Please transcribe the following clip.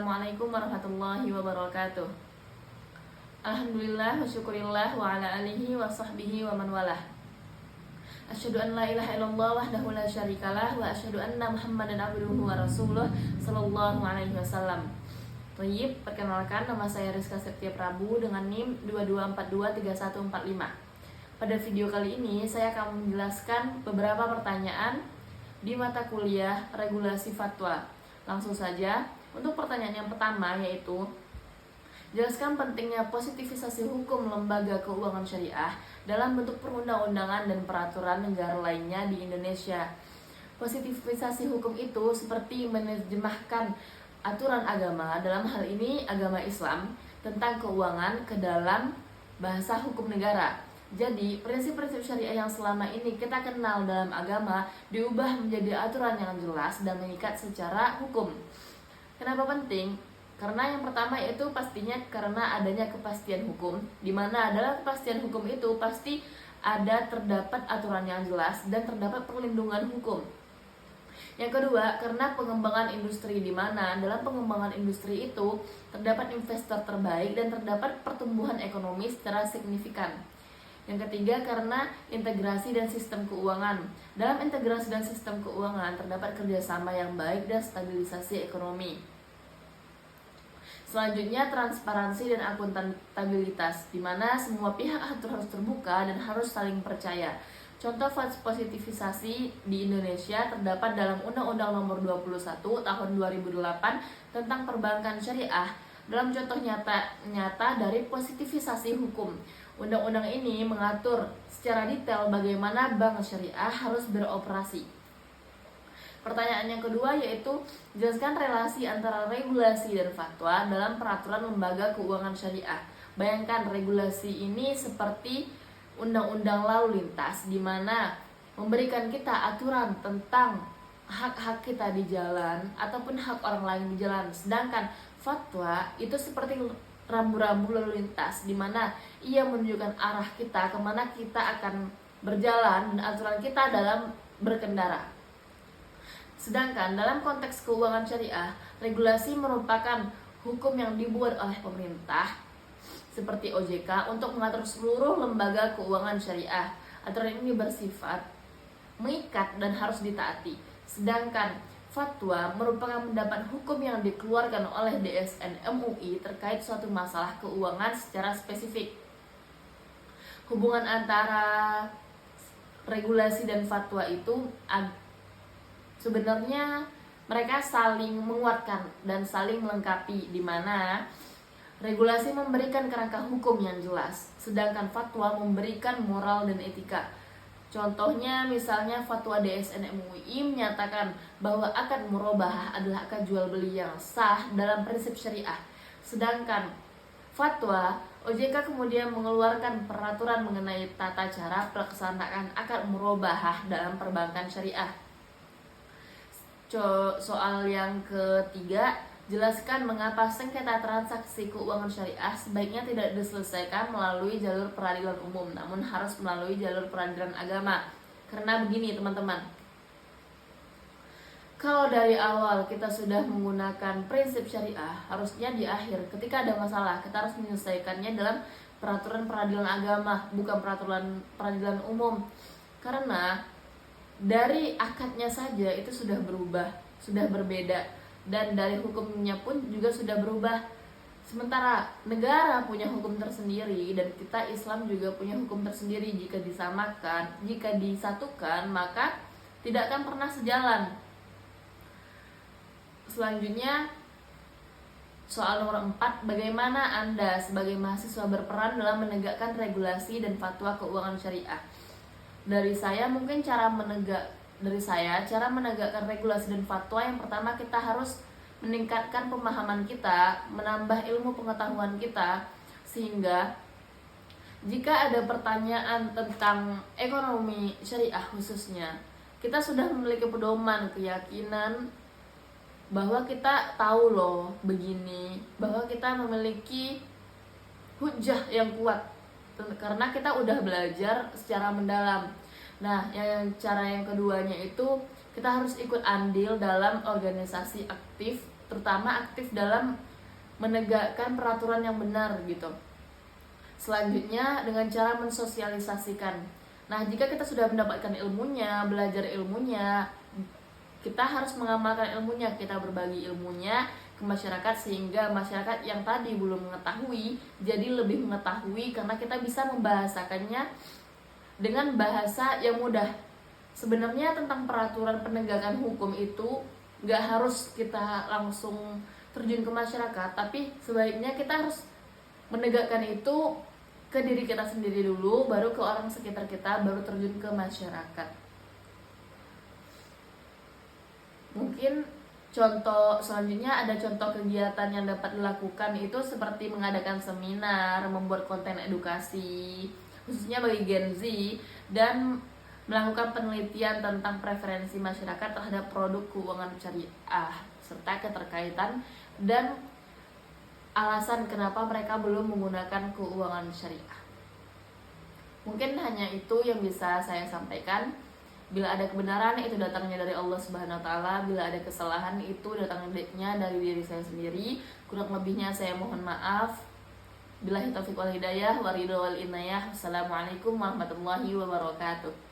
Assalamualaikum warahmatullahi wabarakatuh. Alhamdulillah wa syukurillah wa ala alihi wa sahbihi wa man walah. Asyhadu an la ilaha illallah wahdahu la syarikalah wa asyhadu anna Muhammadan abduhu wa rasuluh sallallahu alaihi wasallam. Thayyib, perkenalkan, nama saya Rizka Septia Prabu dengan NIM 22423145. Pada video kali ini saya akan menjelaskan beberapa pertanyaan di mata kuliah regulasi fatwa. Langsung saja, untuk pertanyaan yang pertama yaitu jelaskan pentingnya positivisasi hukum lembaga keuangan syariah dalam bentuk perundang-undangan dan peraturan negara lainnya di Indonesia. Positivisasi hukum itu seperti menerjemahkan aturan agama, dalam hal ini agama Islam, tentang keuangan ke dalam bahasa hukum negara. Jadi, prinsip-prinsip syariah yang selama ini kita kenal dalam agama diubah menjadi aturan yang jelas dan mengikat secara hukum. Kenapa penting? Karena yang pertama yaitu pastinya karena adanya kepastian hukum, di mana dalam kepastian hukum itu pasti terdapat aturan yang jelas dan terdapat perlindungan hukum. Yang kedua, karena pengembangan industri, di mana dalam pengembangan industri itu terdapat investor terbaik dan terdapat pertumbuhan ekonomi secara signifikan. Yang ketiga, karena integrasi dan sistem keuangan. Dalam integrasi dan sistem keuangan terdapat kerjasama yang baik dan stabilisasi ekonomi. Selanjutnya, transparansi dan akuntabilitas, di mana semua pihak harus terbuka dan harus saling percaya. Contoh positivisasi di Indonesia terdapat dalam Undang-Undang Nomor 21 Tahun 2008 tentang Perbankan Syariah. Dalam contoh nyata dari positivisasi hukum, undang-undang ini mengatur secara detail bagaimana bank syariah harus beroperasi. Pertanyaan yang kedua yaitu jelaskan relasi antara regulasi dan fatwa dalam peraturan lembaga keuangan syariah. Bayangkan regulasi ini seperti undang-undang lalu lintas, di mana memberikan kita aturan tentang hak-hak kita di jalan ataupun hak orang lain di jalan. Sedangkan fatwa itu seperti rambu-rambu lalu lintas, di mana ia menunjukkan arah kita kemana kita akan berjalan dan aturan kita dalam berkendara. Sedangkan dalam konteks keuangan syariah, regulasi merupakan hukum yang dibuat oleh pemerintah seperti OJK untuk mengatur seluruh lembaga keuangan syariah. Aturan ini bersifat mengikat dan harus ditaati. Sedangkan fatwa merupakan pendapat hukum yang dikeluarkan oleh DSN MUI terkait suatu masalah keuangan secara spesifik. Hubungan antara regulasi dan fatwa itu sebenarnya mereka saling menguatkan dan saling melengkapi, di mana regulasi memberikan kerangka hukum yang jelas, sedangkan fatwa memberikan moral dan etika. Contohnya misalnya fatwa DSN MUI menyatakan bahwa akad murabahah adalah akad jual beli yang sah dalam prinsip syariah. Sedangkan fatwa OJK kemudian mengeluarkan peraturan mengenai tata cara pelaksanaan akad murabahah dalam perbankan syariah. Soal yang ketiga, jelaskan mengapa sengketa transaksi keuangan syariah sebaiknya tidak diselesaikan melalui jalur peradilan umum, namun harus melalui jalur peradilan agama. Karena begini teman-teman, kalau dari awal kita sudah menggunakan prinsip syariah, harusnya di akhir ketika ada masalah kita harus menyelesaikannya dalam peraturan peradilan agama, bukan peradilan umum. Karena dari akadnya saja itu sudah berubah, sudah berbeda, dan dari hukumnya pun juga sudah berubah. Sementara negara punya hukum tersendiri dan kita Islam juga punya hukum tersendiri. Jika disamakan, jika disatukan, maka tidak akan pernah sejalan. Selanjutnya, soal nomor 4, bagaimana Anda sebagai mahasiswa berperan dalam menegakkan regulasi dan fatwa keuangan syariah? Dari saya cara menegakkan regulasi dan fatwa, yang pertama kita harus meningkatkan pemahaman kita, menambah ilmu pengetahuan kita, sehingga jika ada pertanyaan tentang ekonomi syariah khususnya, kita sudah memiliki pedoman, keyakinan bahwa kita tahu loh begini, bahwa kita memiliki hujah yang kuat karena kita udah belajar secara mendalam. Nah, cara yang keduanya itu kita harus ikut andil dalam organisasi aktif terutama aktif dalam menegakkan peraturan yang benar gitu. Selanjutnya dengan cara mensosialisasikan. Nah, jika kita sudah mendapatkan ilmunya, belajar ilmunya, kita harus mengamalkan ilmunya, kita berbagi ilmunya ke masyarakat sehingga masyarakat yang tadi belum mengetahui jadi lebih mengetahui karena kita bisa membahasakannya dengan bahasa yang mudah. Sebenarnya tentang peraturan penegakan hukum itu nggak harus kita langsung terjun ke masyarakat, tapi sebaiknya kita harus menegakkan itu ke diri kita sendiri dulu, baru ke orang sekitar kita, baru terjun ke masyarakat. Mungkin contoh selanjutnya ada contoh kegiatan yang dapat dilakukan itu seperti mengadakan seminar, membuat konten edukasi khususnya bagi Gen Z, dan melakukan penelitian tentang preferensi masyarakat terhadap produk keuangan syariah serta keterkaitan dan alasan kenapa mereka belum menggunakan keuangan syariah. Mungkin hanya itu yang bisa saya sampaikan. Bila ada kebenaran itu datangnya dari Allah Subhanahu wa taala, bila ada kesalahan itu datangnya dari diri saya sendiri. Kurang lebihnya saya mohon maaf. Billahi taufiq wal hidayah wa ridho wal inayah. Wassalamualaikum warahmatullahi wabarakatuh.